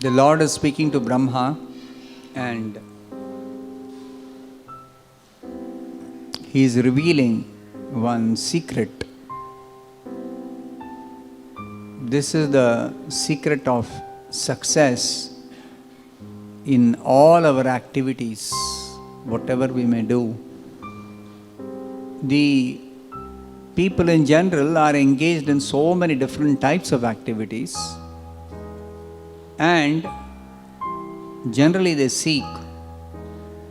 the Lord is speaking to Brahma and He is revealing one secret. This is the secret of success in all our activities, whatever we may do. The people in general are engaged in so many different types of activities, and generally they seek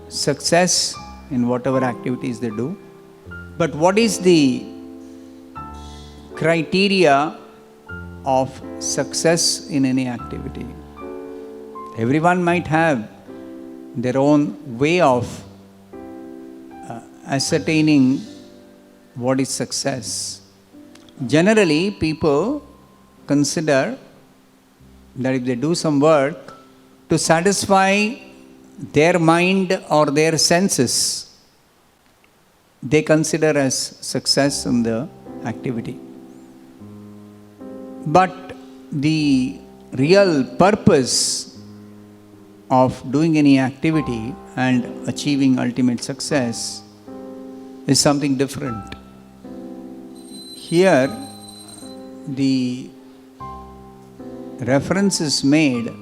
success in whatever activities they do. But what is the criteria of success in any activity? Everyone might have their own way of ascertaining what is success. Generally, people consider that if they do some work to satisfy their mind or their senses, they consider as success in the activity. But the real purpose of doing any activity and achieving ultimate success is something different. Here, the reference is made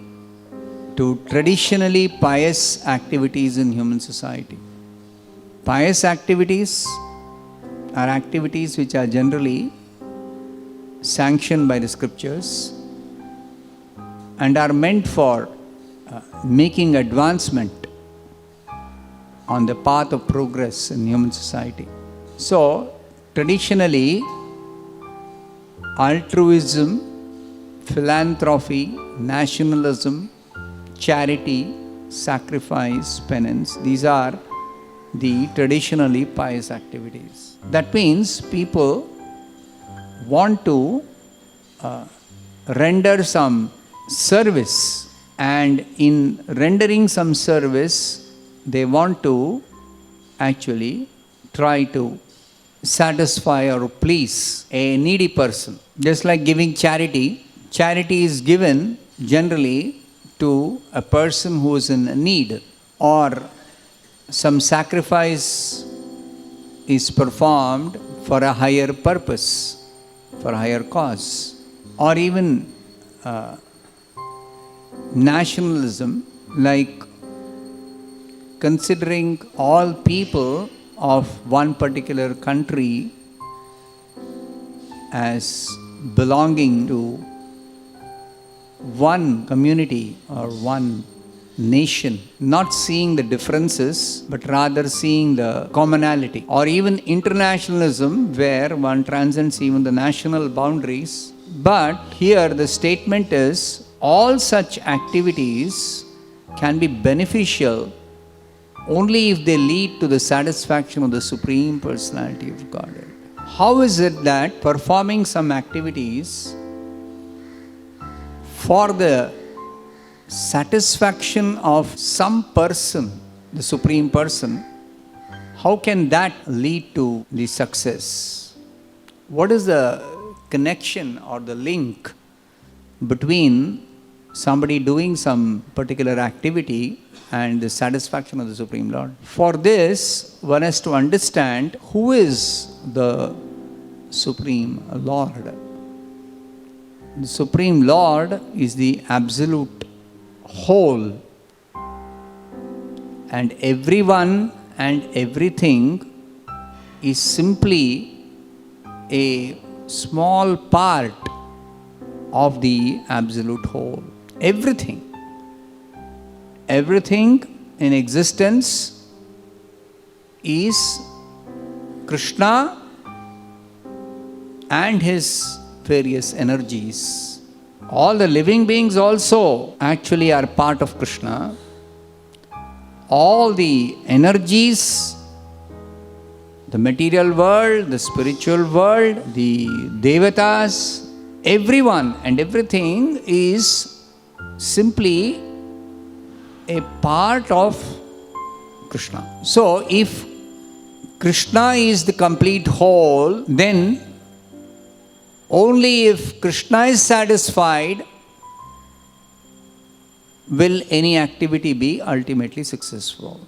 to traditionally pious activities in human society. Pious activities are activities which are generally sanctioned by the scriptures and are meant for making advancement on the path of progress in human society. So, traditionally, altruism, philanthropy, nationalism, charity, sacrifice, penance, these are the traditionally pious activities. That means people want to render some service, and in rendering some service, they want to actually try to satisfy or please a needy person. Just like giving charity, charity is given generally to a person who is in need, or some sacrifice is performed for a higher purpose, for a higher cause, or even nationalism, like considering all people of one particular country as belonging to one community or one nation, not seeing the differences but rather seeing the commonality. Or even internationalism, where one transcends even the national boundaries. But here the statement is, all such activities can be beneficial only if they lead to the satisfaction of the Supreme Personality of Godhead. How is it that performing some activities for the satisfaction of some person, the Supreme Person, how can that lead to the success? What is the connection or the link between somebody doing some particular activity and the satisfaction of the Supreme Lord? For this, one has to understand who is the Supreme Lord. The Supreme Lord is the absolute whole, and everyone and everything is simply a small part of the absolute whole. Everything in existence is Krishna and his various energies. All the living beings also actually are part of Krishna. All the energies, the material world, the spiritual world, the devatas, everyone and everything is simply a part of Krishna. So if Krishna is the complete whole, then only if Krishna is satisfied, will any activity be ultimately successful.